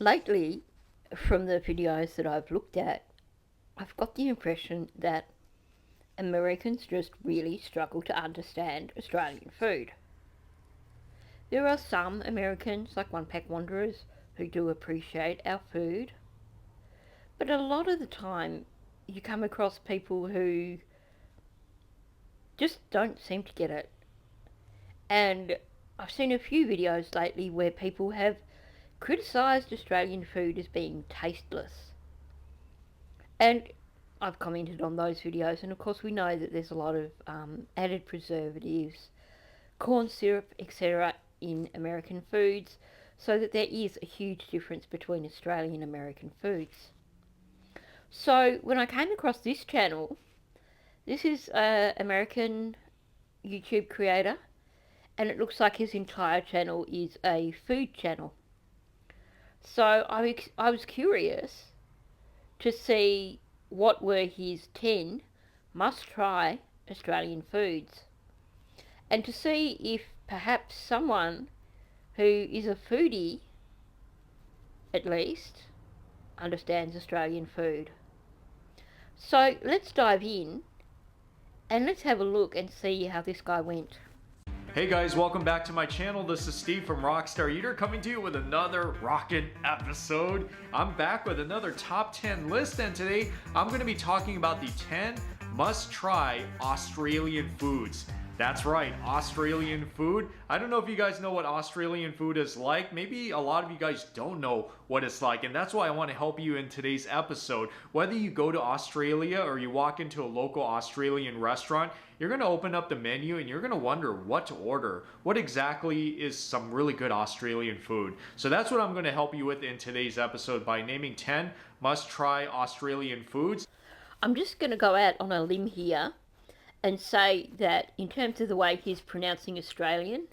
Lately, from the videos that I've looked at, I've got the impression that Americans just really struggle to understand Australian food. There are some Americans, like One Pack Wanderers, who do appreciate our food, but a lot of the time you come across people who just don't seem to get it. And I've seen a few videos lately where people have criticised Australian food as being tasteless. And I've commented on those videos, and of course, we know that there's a lot of added preservatives, corn syrup, etc., in American foods, so that there is a huge difference between Australian and American foods. So, when I came across this channel, this is an American YouTube creator, and it looks like his entire channel is a food channel. So, I was curious to see what were his 10 must-try Australian foods, and to see if perhaps someone who is a foodie, at least, understands Australian food. So let's dive in and let's have a look and see how this guy went. Hey guys, welcome back to my channel. This is Steve from Rockstar Eater coming to you with another rockin' episode. I'm back with another top 10 list, and today I'm going to be talking about the 10 must-try Australian foods. That's right, Australian food. I don't know if you guys know what Australian food is like. Maybe a lot of you guys don't know what it's like, and that's why I want to help you in today's episode. Whether you go to Australia or you walk into a local Australian restaurant, you're going to open up the menu and you're going to wonder what to order. What exactly is some really good Australian food? So that's what I'm going to help you with in today's episode by naming 10 must-try Australian foods. I'm just going to go out on a limb here and say that in terms of the way he's pronouncing Australian,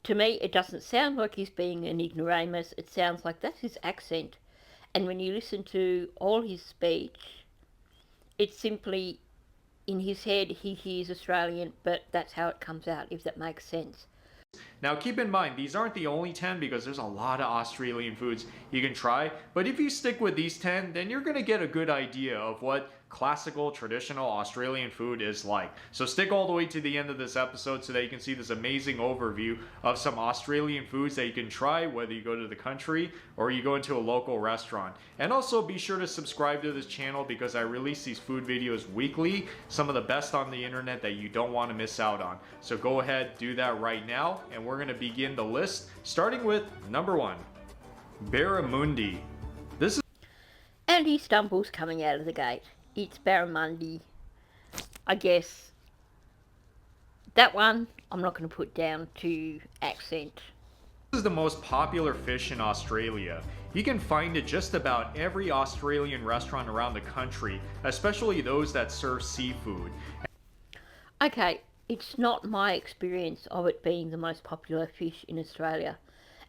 to me it doesn't sound like he's being an ignoramus. It sounds like that's his accent. And when you listen to all his speech, it's simply in his head he hears Australian, but that's how it comes out, if that makes sense. Now keep in mind, these aren't the only 10 because there's a lot of Australian foods you can try, but if you stick with these 10, then you're going to get a good idea of what classical, traditional Australian food is like. So stick all the way to the end of this episode so that you can see this amazing overview of some Australian foods that you can try whether you go to the country or you go into a local restaurant. And also be sure to subscribe to this channel because I release these food videos weekly, some of the best on the internet that you don't want to miss out on. So go ahead, do that right now, and we're going to begin the list starting with number 1, Baramundi. And he stumbles coming out of the gate. It's Baramundi. I guess that one I'm not going to put down to accent. This is the most popular fish in Australia. You can find it just about every Australian restaurant around the country, especially those that serve seafood. Okay, it's not my experience of it being the most popular fish in Australia,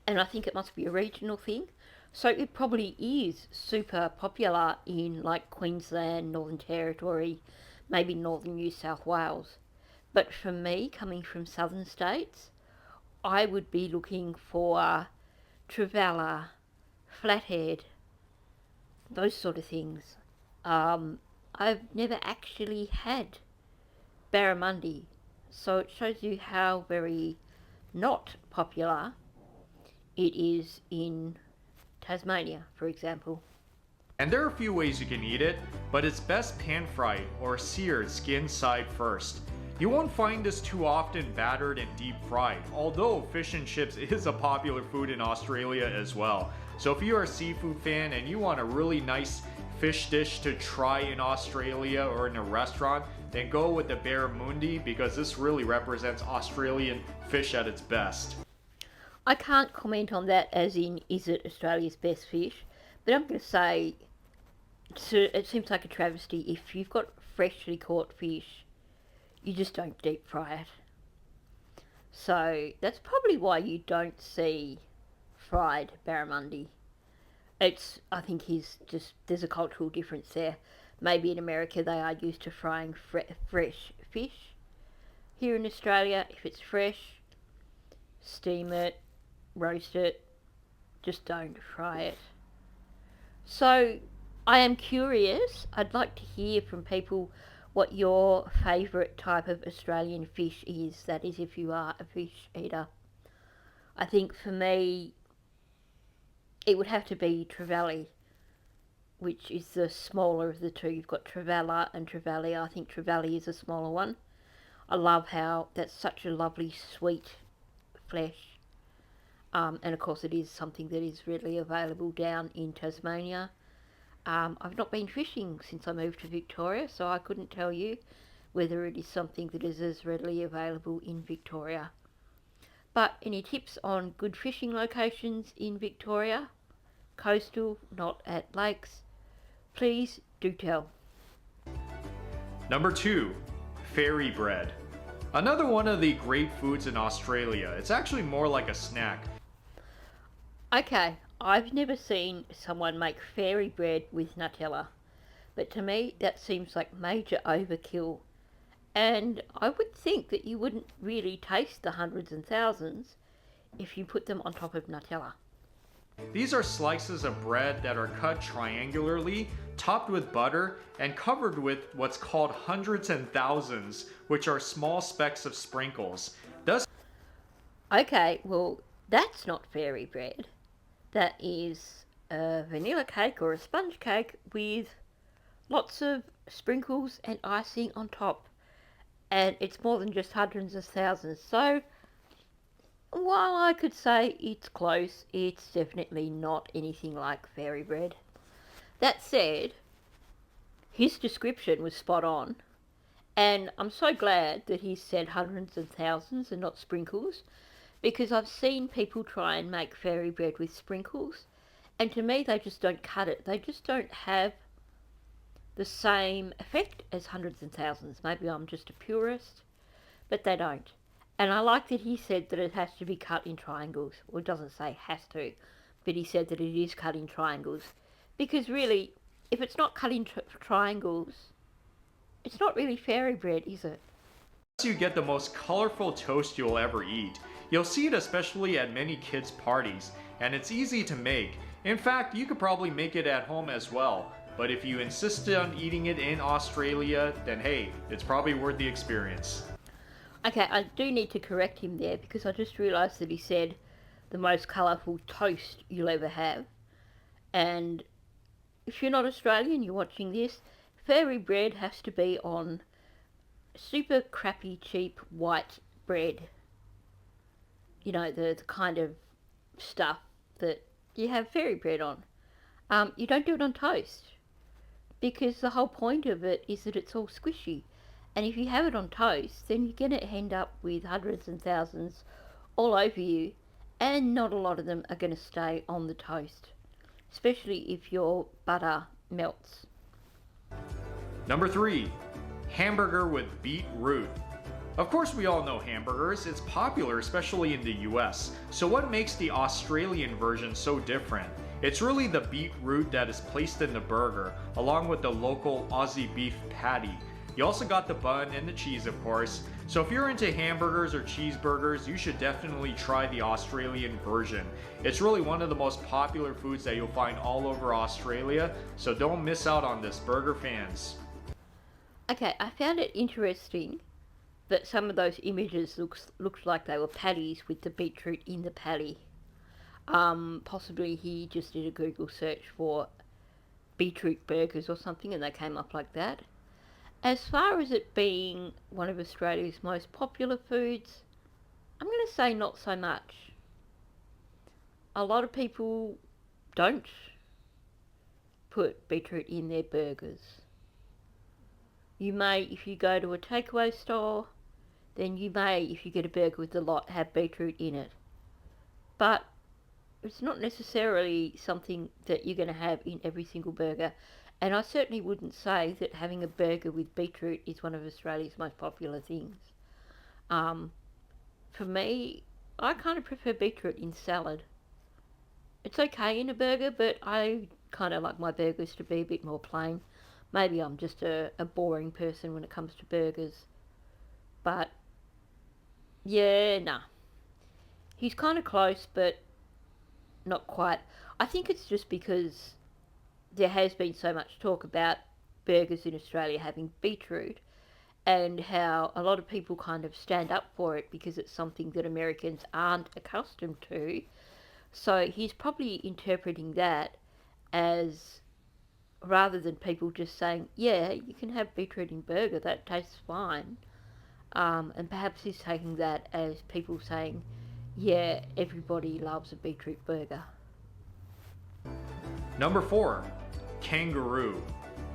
and I think it must be a regional thing. So it probably is super popular in like Queensland, Northern Territory, maybe Northern New South Wales. But for me, coming from southern states, I would be looking for trevally, flathead, those sort of things. I've never actually had barramundi, so it shows you how very not popular it is in Tasmania, for example. And there are a few ways you can eat it, but it's best pan-fried or seared skin side first. You won't find this too often battered and deep fried, although fish and chips is a popular food in Australia as well. So if you're a seafood fan and you want a really nice fish dish to try in Australia or in a restaurant, then go with the barramundi because this really represents Australian fish at its best. I can't comment on that as in, is it Australia's best fish? But I'm going to say, it seems like a travesty if you've got freshly caught fish, you just don't deep fry it. So that's probably why you don't see fried barramundi. I think there's a cultural difference there. Maybe in America they are used to frying fresh fish. Here in Australia, if it's fresh, steam it, roast it, just don't fry it. So I am curious. I'd like to hear from people what your favourite type of Australian fish is. That is, if you are a fish eater. I think for me, it would have to be trevally, which is the smaller of the two. You've got trevally and trevally. I think trevally is a smaller one. I love how that's such a lovely sweet flesh. And of course it is something that is readily available down in Tasmania. I've not been fishing since I moved to Victoria, so I couldn't tell you whether it is something that is as readily available in Victoria. But any tips on good fishing locations in Victoria? Coastal, not at lakes? Please do tell. Number 2, fairy bread. Another one of the great foods in Australia. It's actually more like a snack. Okay, I've never seen someone make fairy bread with Nutella, but to me that seems like major overkill. And I would think that you wouldn't really taste the hundreds and thousands if you put them on top of Nutella. These are slices of bread that are cut triangularly, topped with butter, and covered with what's called hundreds and thousands, which are small specks of sprinkles. Thus, Okay, well, that's not fairy bread. That is a vanilla cake or a sponge cake with lots of sprinkles and icing on top. And it's more than just hundreds of thousands. So, while I could say it's close, it's definitely not anything like fairy bread. That said, his description was spot on. And I'm so glad that he said hundreds and thousands and not sprinkles, because I've seen people try and make fairy bread with sprinkles, and to me they just don't cut it. They just don't have the same effect as hundreds and thousands. Maybe I'm just a purist, but they don't. And I like that he said that it has to be cut in triangles. Well, it doesn't say has to, but he said that it is cut in triangles. Because really, if it's not cut in triangles, it's not really fairy bread, is it? you get the most colorful toast you'll ever eat. You'll see it especially at many kids' parties, and it's easy to make. In fact, you could probably make it at home as well. But if you insisted on eating it in Australia, then hey, it's probably worth the experience. Okay, I do need to correct him there because I just realised that he said the most colourful toast you'll ever have. And if you're not Australian, you're watching this, fairy bread has to be on super crappy, cheap white bread. You know, the kind of stuff that you have fairy bread on. You don't do it on toast, because the whole point of it is that it's all squishy. And if you have it on toast, then you're going to end up with hundreds and thousands all over you, and not a lot of them are going to stay on the toast, especially if your butter melts. Number 3, hamburger with beetroot. Of course we all know hamburgers, it's popular especially in the US. So what makes the Australian version so different? It's really the beetroot that is placed in the burger, along with the local Aussie beef patty. You also got the bun and the cheese, of course. So if you're into hamburgers or cheeseburgers, you should definitely try the Australian version. It's really one of the most popular foods that you'll find all over Australia, so don't miss out on this, burger fans. Okay, I found it interesting that some of those images looked like they were patties with the beetroot in the patty. Possibly he just did a Google search for beetroot burgers or something and they came up like that. As far as it being one of Australia's most popular foods, I'm going to say not so much. A lot of people don't put beetroot in their burgers. You may, if you go to a takeaway store, then you may, if you get a burger with a lot, have beetroot in it. But it's not necessarily something that you're going to have in every single burger. And I certainly wouldn't say that having a burger with beetroot is one of Australia's most popular things. For me, I kind of prefer beetroot in salad. It's okay in a burger, but I kind of like my burgers to be a bit more plain. Maybe I'm just a boring person when it comes to burgers. But, yeah, nah. He's kind of close, but not quite. I think it's just because there has been so much talk about burgers in Australia having beetroot, and how a lot of people kind of stand up for it because it's something that Americans aren't accustomed to. So he's probably interpreting that as, rather than people just saying, yeah, you can have beetroot in burger, that tastes fine. And perhaps he's taking that as people saying, yeah, everybody loves a beetroot burger. Number 4, kangaroo.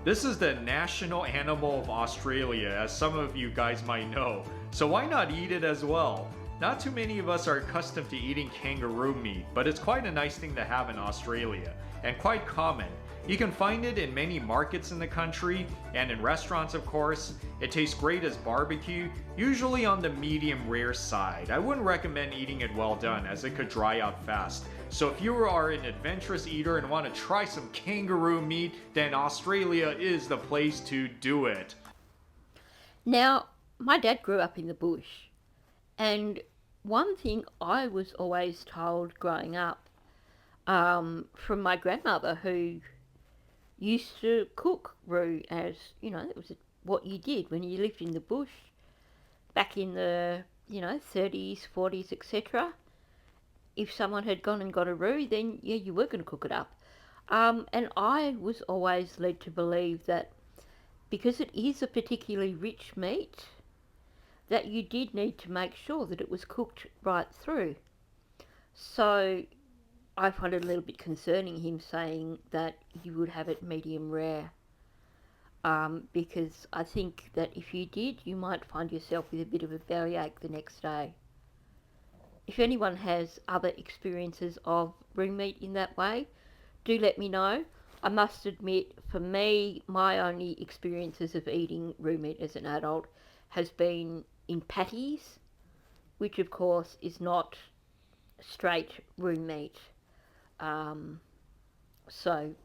This is the national animal of Australia, as some of you guys might know. So why not eat it as well? Not too many of us are accustomed to eating kangaroo meat, but it's quite a nice thing to have in Australia, and quite common. You can find it in many markets in the country, and in restaurants of course. It tastes great as barbecue, usually on the medium rare side. I wouldn't recommend eating it well done, as it could dry out fast. So if you are an adventurous eater and want to try some kangaroo meat, then Australia is the place to do it. Now, my dad grew up in the bush, and one thing I was always told growing up, from my grandmother, who used to cook roo, as you know, it was what you did when you lived in the bush back in the 30s, 40s, etc. If someone had gone and got a roo, then yeah, you were going to cook it up. And I was always led to believe that because it is a particularly rich meat, that you did need to make sure that it was cooked right through. So I find it a little bit concerning him saying that you would have it medium rare, because I think that if you did, you might find yourself with a bit of a bellyache the next day. If anyone has other experiences of roo meat in that way, do let me know. I must admit, for me, my only experiences of eating roo meat as an adult has been in patties, which of course is not straight roo meat. So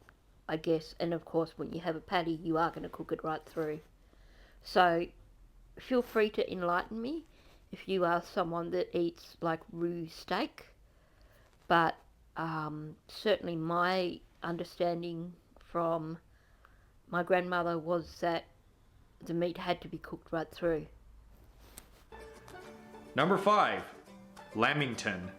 I guess, and of course when you have a patty, you are going to cook it right through. So feel free to enlighten me if you are someone that eats like roo steak, but certainly my understanding from my grandmother was that the meat had to be cooked right through. Number 5, Lamington.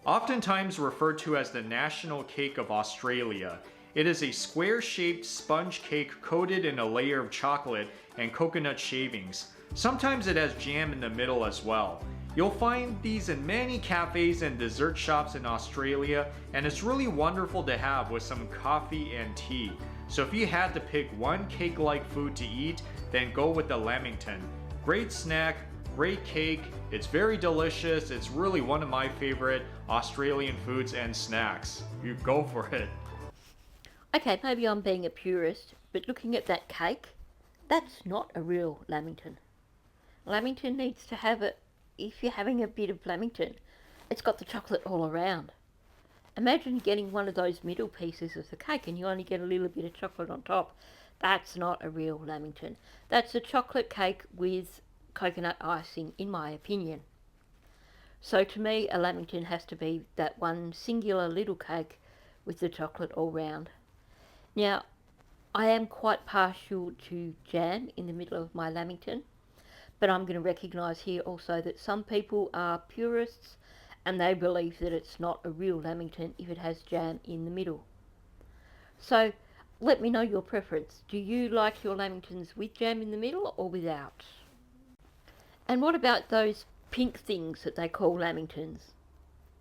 Oftentimes referred to as the national cake of Australia, it is a square-shaped sponge cake coated in a layer of chocolate and coconut shavings. Sometimes it has jam in the middle as well. You'll find these in many cafes and dessert shops in Australia, and it's really wonderful to have with some coffee and tea. So if you had to pick one cake-like food to eat, then go with the Lamington. Great snack, great cake, it's very delicious, it's really one of my favorite Australian foods and snacks. You go for it. Okay, maybe I'm being a purist, but looking at that cake, that's not a real Lamington. Lamington needs to have it, if you're having a bit of Lamington, it's got the chocolate all around. Imagine getting one of those middle pieces of the cake and you only get a little bit of chocolate on top. That's not a real Lamington. That's a chocolate cake with coconut icing, in my opinion. So to me, a Lamington has to be that one singular little cake with the chocolate all round. Now, I am quite partial to jam in the middle of my Lamington, but I'm going to recognise here also that some people are purists and they believe that it's not a real Lamington if it has jam in the middle. So let me know your preference. Do you like your Lamingtons with jam in the middle or without? And what about those pink things that they call Lamingtons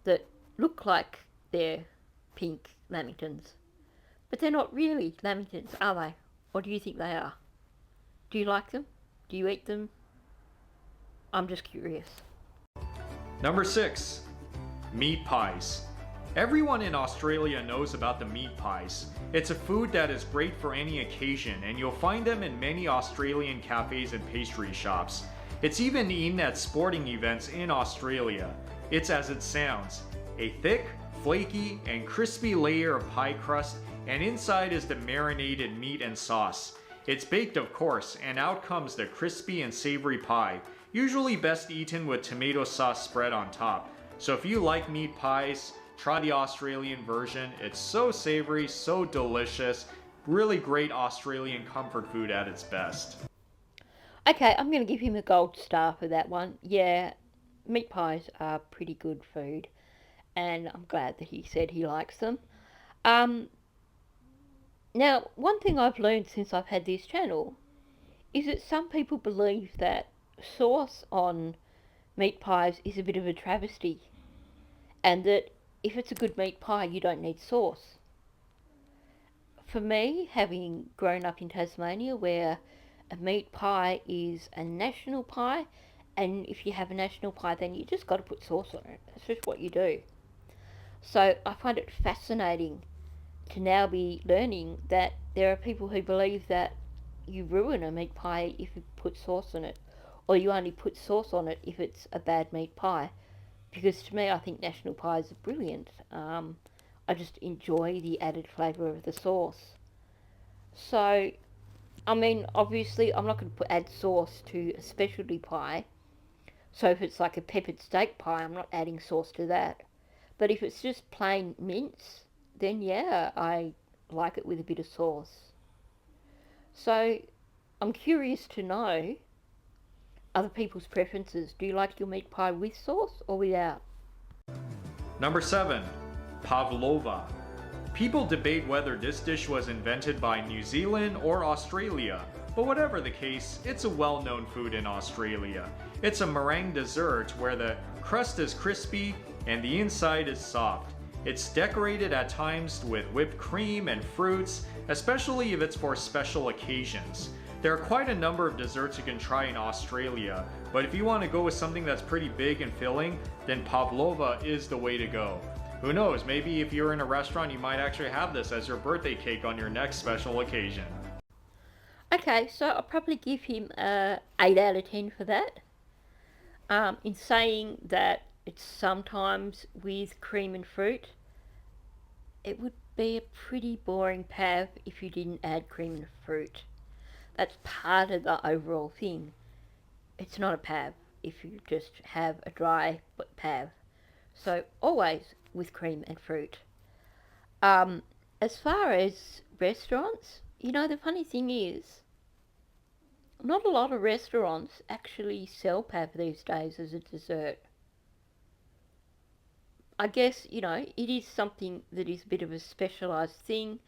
that look like they're pink Lamingtons? But they're not really Lamingtons, are they? Or do you think they are? Do you like them? Do you eat them? I'm just curious. Number 6, meat pies. Everyone in Australia knows about the meat pies. It's a food that is great for any occasion, and you'll find them in many Australian cafes and pastry shops. It's even eaten at sporting events in Australia. It's as it sounds, a thick, flaky, and crispy layer of pie crust, and inside is the marinated meat and sauce. It's baked, of course, and out comes the crispy and savory pie, usually best eaten with tomato sauce spread on top. So if you like meat pies, try the Australian version. It's so savory, so delicious, really great Australian comfort food at its best. Okay, I'm going to give him a gold star for that one. Yeah, meat pies are pretty good food, and I'm glad that he said he likes them. Um, Now, one thing I've learned since I've had this channel is that some people believe that sauce on meat pies is a bit of a travesty, and that if it's a good meat pie, you don't need sauce. For me, having grown up in Tasmania, where a meat pie is a national pie, and if you have a national pie, then you just got to put sauce on it. That's just what you do. So I find it fascinating to now be learning that there are people who believe that you ruin a meat pie if you put sauce on it, or you only put sauce on it if it's a bad meat pie. Because to me, I think national pies are brilliant. I just enjoy the added flavour of the sauce. So, I mean, obviously, I'm not going to add sauce to a specialty pie. So if it's like a peppered steak pie, I'm not adding sauce to that. But if it's just plain mince, then yeah, I like it with a bit of sauce. So I'm curious to know other people's preferences. Do you like your meat pie with sauce or without? Number 7. Pavlova. People debate whether this dish was invented by New Zealand or Australia, but whatever the case, it's a well-known food in Australia. It's a meringue dessert where the crust is crispy and the inside is soft. It's decorated at times with whipped cream and fruits, especially if it's for special occasions. There are quite a number of desserts you can try in Australia, but if you want to go with something that's pretty big and filling, then Pavlova is the way to go. Who knows, maybe if you're in a restaurant, you might actually have this as your birthday cake on your next special occasion. Okay, so I'll probably give him a 8 out of 10 for that. In saying that it's sometimes with cream and fruit, it would be a pretty boring pav if you didn't add cream and fruit. That's part of the overall thing. It's not a pav if you just have a dry pav. So always with cream and fruit. As far as restaurants, the funny thing is, not a lot of restaurants actually sell pav these days as a dessert. I guess, it is something that is a bit of a specialised thing,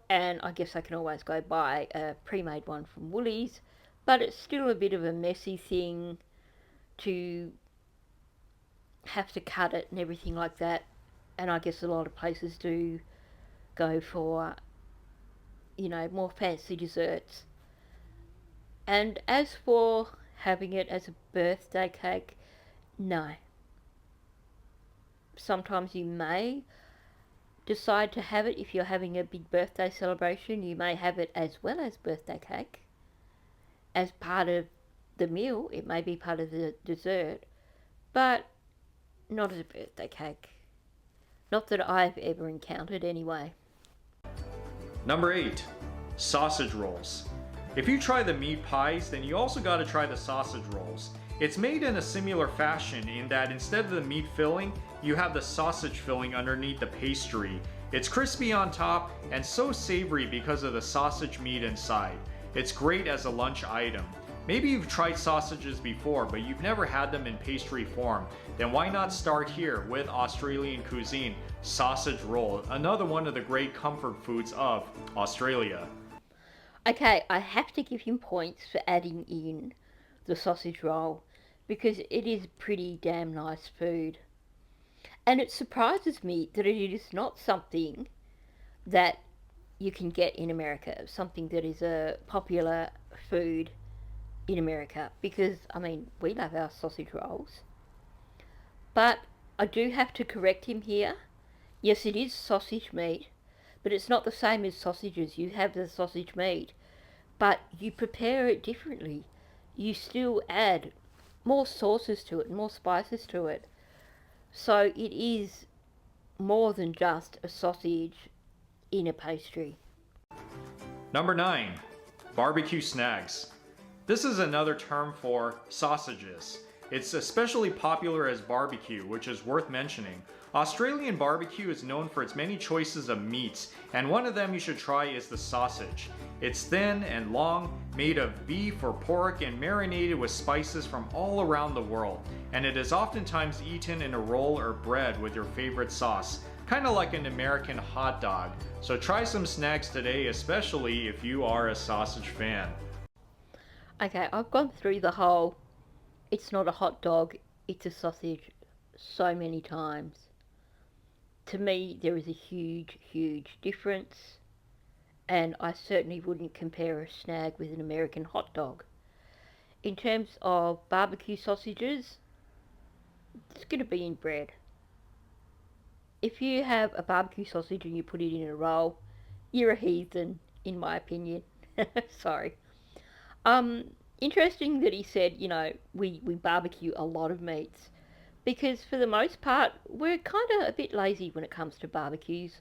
and I guess I can always go buy a pre-made one from Woolies, but it's still a bit of a messy thing to have to cut it and everything like that, and I guess a lot of places do go for, more fancy desserts. And as for having it as a birthday cake, no. Sometimes you may decide to have it if you're having a big birthday celebration. You may have it as well as birthday cake. As part of the meal, it may be part of the dessert, but not as a birthday cake. Not that I've ever encountered anyway. Number 8. Sausage rolls. If you try the meat pies, then you also got to try the sausage rolls. It's made in a similar fashion in that instead of the meat filling, you have the sausage filling underneath the pastry. It's crispy on top and so savory because of the sausage meat inside. It's great as a lunch item. Maybe you've tried sausages before, but you've never had them in pastry form. Then why not start here with Australian cuisine, sausage roll, another one of the great comfort foods of Australia. Okay, I have to give him points for adding in the sausage roll because it is pretty damn nice food. And it surprises me that it is not something that you can get in America, something that is a popular food in America, because, we love our sausage rolls. But I do have to correct him here. Yes, it is sausage meat, but it's not the same as sausages. You have the sausage meat, but you prepare it differently. You still add more sauces to it, more spices to it. So it is more than just a sausage in a pastry. Number 9. Barbecue snags. This is another term for sausages. It's especially popular as barbecue, which is worth mentioning. Australian barbecue is known for its many choices of meats, and one of them you should try is the sausage. It's thin and long, made of beef or pork and marinated with spices from all around the world, and it is oftentimes eaten in a roll or bread with your favorite sauce, kind of like an American hot dog. So try some snags today, especially if you are a sausage fan. Okay, I've gone through the whole it's not a hot dog, it's a sausage so many times. To me, there is a huge, huge difference, and I certainly wouldn't compare a snag with an American hot dog. In terms of barbecue sausages, it's going to be in bread. If you have a barbecue sausage and you put it in a roll, you're a heathen, in my opinion. Sorry. Interesting that he said, we barbecue a lot of meats. Because for the most part, we're kind of a bit lazy when it comes to barbecues.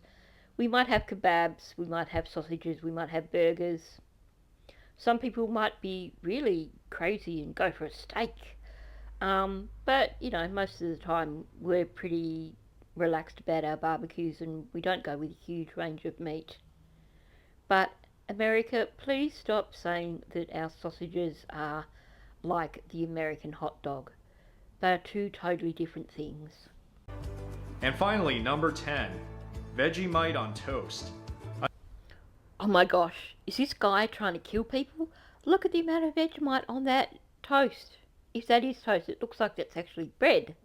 We might have kebabs, we might have sausages, we might have burgers. Some people might be really crazy and go for a steak. But, most of the time we're pretty relaxed about our barbecues and we don't go with a huge range of meat. But America, please stop saying that our sausages are like the American hot dog. They are two totally different things. And finally, number 10, Veggiemite on toast. Oh my gosh, is this guy trying to kill people? Look at the amount of Vegemite on that toast. If that is toast, it looks like that's actually bread.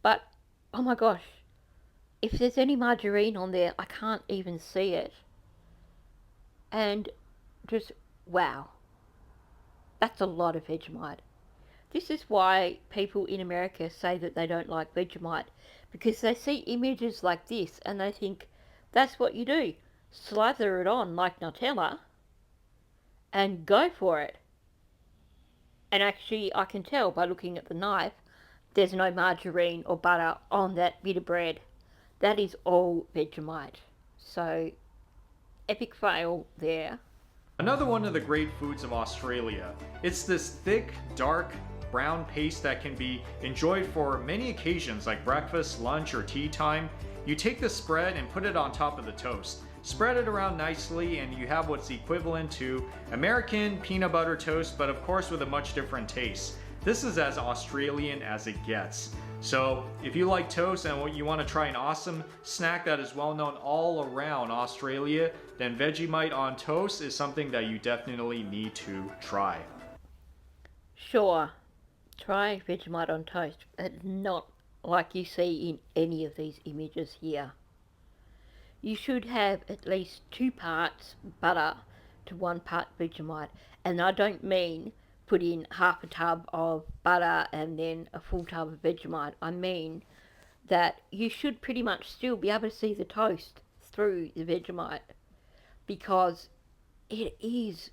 But, oh my gosh, if there's any margarine on there, I can't even see it. And just, wow, that's a lot of Vegemite. This is why people in America say that they don't like Vegemite, because they see images like this and they think that's what you do. Slather it on like Nutella and go for it. And actually, I can tell by looking at the knife, there's no margarine or butter on that bit of bread. That is all Vegemite. So, epic fail there. Another one of the great foods of Australia. It's this thick, dark, brown paste that can be enjoyed for many occasions like breakfast, lunch, or tea time. You take the spread and put it on top of the toast. Spread it around nicely and you have what's equivalent to American peanut butter toast, but of course with a much different taste. This is as Australian as it gets. So if you like toast and you want to try an awesome snack that is well known all around Australia, then Vegemite on toast is something that you definitely need to try. Sure, try Vegemite on toast, but not like you see in any of these images here. You should have at least 2 parts butter to 1 part Vegemite, and I don't mean put in half a tub of butter and then a full tub of Vegemite. I mean that you should pretty much still be able to see the toast through the Vegemite, because it is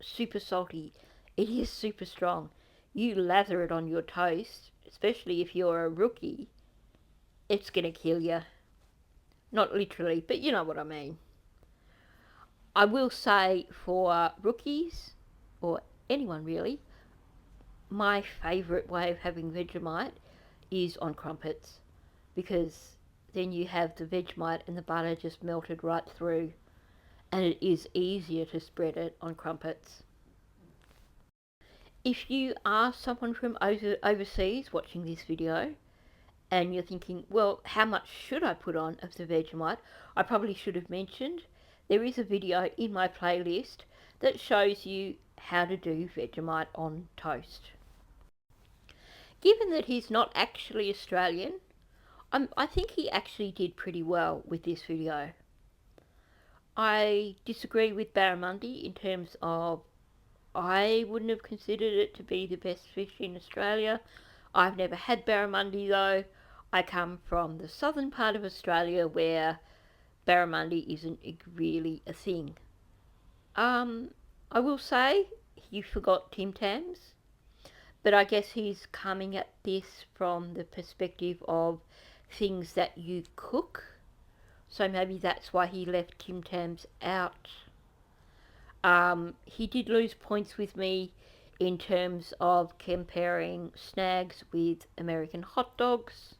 super salty, it is super strong. You lather it on your toast, especially if you're a rookie, it's going to kill you. Not literally, but you know what I mean. I will say for rookies, or anyone really, my favourite way of having Vegemite is on crumpets, because then you have the Vegemite and the butter just melted right through, and it is easier to spread it on crumpets. If you are someone from overseas watching this video and you're thinking, well, how much should I put on of the Vegemite? I probably should have mentioned there is a video in my playlist that shows you how to do Vegemite on toast. Given that he's not actually Australian, I think he actually did pretty well with this video. I disagree with Baramundi in terms of I wouldn't have considered it to be the best fish in Australia. I've never had barramundi though. I come from the southern part of Australia where barramundi isn't really a thing. I will say you forgot Tim Tams, but I guess he's coming at this from the perspective of things that you cook. So maybe that's why he left Tim Tams out. He did lose points with me in terms of comparing snags with American hot dogs.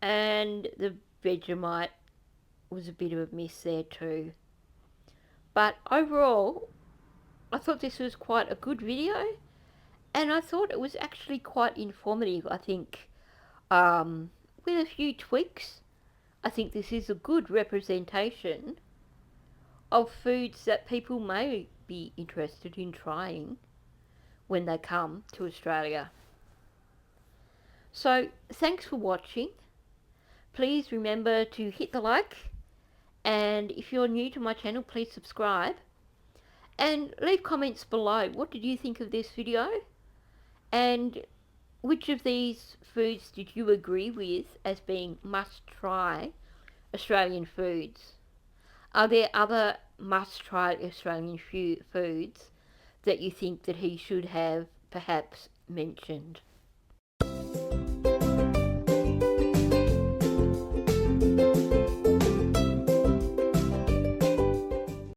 and the Vegemite was a bit of a miss there too. But overall, I thought this was quite a good video, and I thought it was actually quite informative. I think with a few tweaks, I think this is a good representation of foods that people may be interested in trying when they come to Australia. So thanks for watching. Please remember to hit the like, and if you're new to my channel, please subscribe and leave comments below. What did you think of this video, and which of these foods did you agree with as being must try Australian foods? Are there other must try Australian foods that you think that he should have perhaps mentioned?